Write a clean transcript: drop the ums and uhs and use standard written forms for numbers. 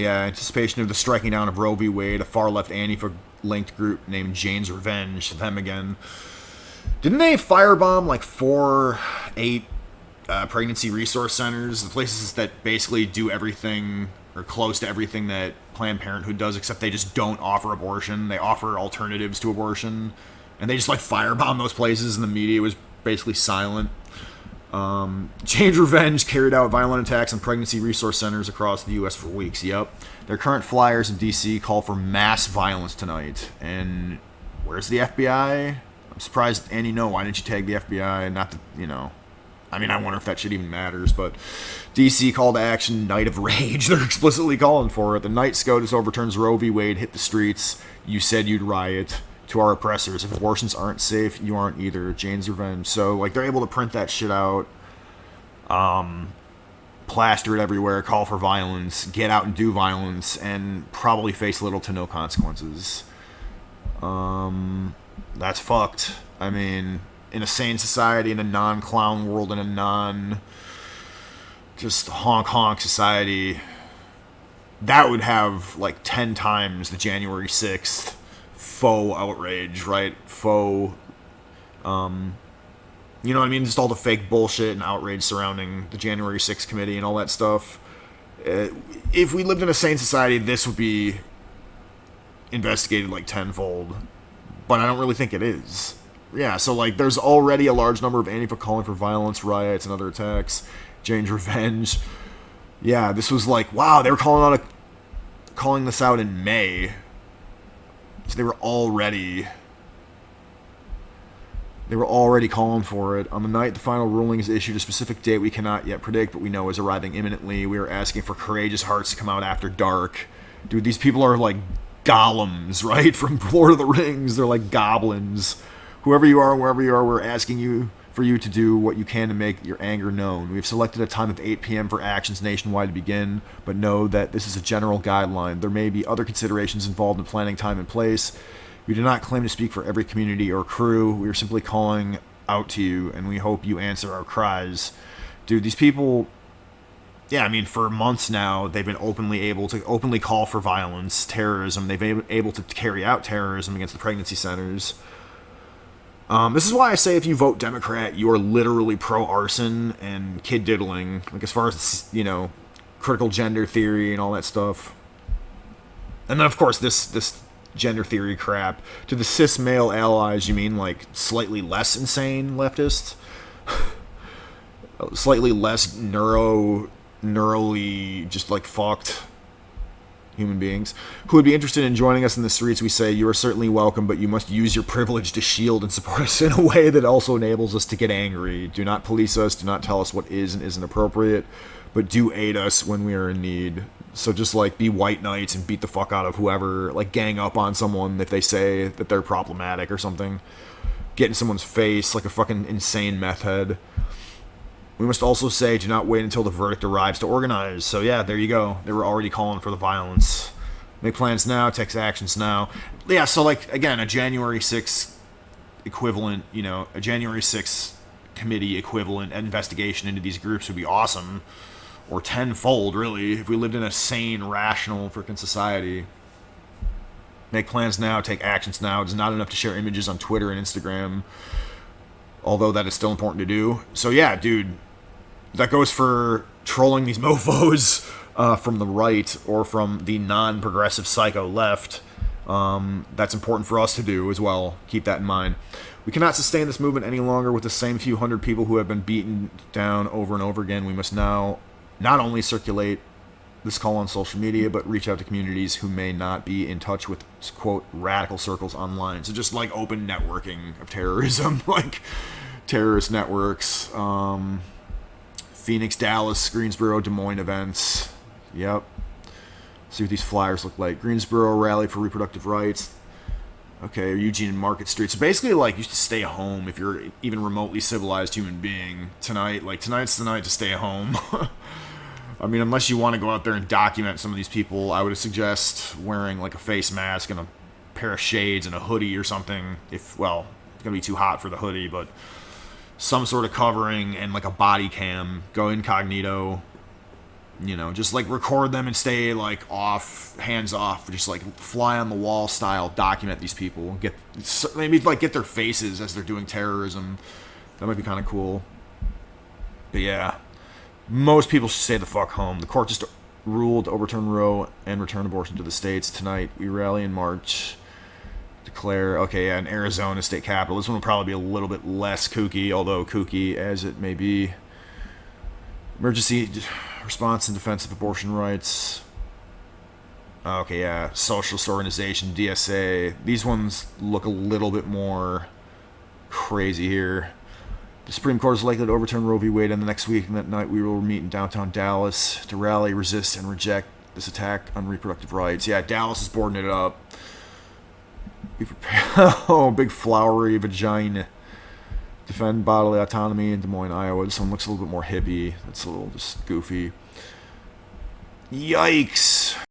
anticipation of the striking down of Roe v. Wade, a far-left Antifa-linked group named Jane's Revenge, them again. Didn't they firebomb like 8 pregnancy resource centers? The places that basically do everything, or close to everything that Planned Parenthood does, except they just don't offer abortion. They offer alternatives to abortion. And they just like firebomb those places, and the media was basically silent. Jane's Revenge carried out violent attacks on pregnancy resource centers across the U.S. for weeks. Yep. Their current flyers in D.C. call for mass violence tonight. And where's the FBI? I'm surprised, Annie, no, why didn't you tag the FBI? Not that, I mean, I wonder if that shit even matters, but D.C. call to action, Night of Rage. They're explicitly calling for it. The night SCOTUS overturns Roe v. Wade, hit the streets. You said you'd riot. To our oppressors, if abortions aren't safe, you aren't either. Jane's Revenge. So, like, they're able to print that shit out, plaster it everywhere, call for violence, get out and do violence, and probably face little to no consequences. That's fucked. I mean, in a sane society, in a non-clown world, in a just honk-honk society, that would have, like, 10 times the January 6th faux outrage, right? Faux, you know what I mean? Just all the fake bullshit and outrage surrounding the January 6th committee and all that stuff. If we lived in a sane society, this would be investigated like tenfold. But I don't really think it is. Yeah, so like there's already a large number of Antifa calling for violence, riots, and other attacks. Jane's Revenge. Yeah, this was like, wow, they were calling this out in May. So they were already calling for it. On the night the final ruling is issued, a specific date we cannot yet predict, but we know is arriving imminently. We are asking for courageous hearts to come out after dark. Dude, these people are like golems, right? From Lord of the Rings. They're like goblins. Whoever you are, wherever you are, we're asking for you to do what you can to make your anger known. We have selected a time of 8 p.m. for actions nationwide to begin, but know that this is a general guideline. There may be other considerations involved in planning time and place. We do not claim to speak for every community or crew. We are simply calling out to you, and we hope you answer our cries. Dude, these people, yeah, I mean, for months now, they've been able to call for violence, terrorism. They've been able to carry out terrorism against the pregnancy centers. This is why I say if you vote Democrat, you are literally pro-arson and kid diddling. Like, as far as, critical gender theory and all that stuff. And then, of course, this gender theory crap. To the cis male allies, you mean, like, slightly less insane leftists? Slightly less neurally just, like, fucked human beings who would be interested in joining us in the streets. We say you are certainly welcome, but you must use your privilege to shield and support us in a way that also enables us to get angry. Do not police us, do not tell us what is and isn't appropriate, but do aid us when we are in need. So just like be white knights and beat the fuck out of whoever, like gang up on someone if they say that they're problematic or something, get in someone's face like a fucking insane meth head. We must also say, do not wait until the verdict arrives to organize. So yeah, there you go. They were already calling for the violence. Make plans now, take actions now. Yeah, so like, again, a January 6th equivalent, a January 6th committee equivalent investigation into these groups would be awesome. Or tenfold, really, if we lived in a sane, rational freaking society. Make plans now, take actions now. It's not enough to share images on Twitter and Instagram, although that is still important to do. So yeah, dude, that goes for trolling these mofos from the right or from the non-progressive psycho left. That's important for us to do as well. Keep that in mind. We cannot sustain this movement any longer with the same few hundred people who have been beaten down over and over again. We must now not only circulate this call on social media, but reach out to communities who may not be in touch with, quote, radical circles online. So just like open networking of terrorism, like terrorist networks, Phoenix, Dallas, Greensboro, Des Moines events. Yep. See what these flyers look like. Greensboro rally for reproductive rights. Okay, Eugene and Market Street. So basically, like, you should stay home if you're even remotely civilized human being tonight. Like, tonight's the night to stay home. I mean, unless you want to go out there and document some of these people, I would suggest wearing, like, a face mask and a pair of shades and a hoodie or something. It's going to be too hot for the hoodie, but some sort of covering and, like, a body cam. Go incognito. You know, just like record them and stay like off, hands off, just like fly on the wall style, document these people, get maybe like get their faces as they're doing terrorism. That might be kind of cool. But yeah, most people should stay the fuck home. The court just ruled to overturn Roe and return abortion to the states. Tonight we rally in March. Declare, okay, yeah, in Arizona state capital. This one will probably be a little bit less kooky, although kooky as it may be. Emergency response in defense of abortion rights. Okay, yeah, socialist organization, DSA. These ones look a little bit more crazy here. The Supreme Court is likely to overturn Roe v. Wade in the next week, and that night we will meet in downtown Dallas to rally, resist, and reject this attack on reproductive rights. Yeah, Dallas is boarding it up. Be prepared. Oh, big flowery vagina. Defend bodily autonomy in Des Moines, Iowa. This one looks a little bit more hippie. That's a little just goofy. Yikes.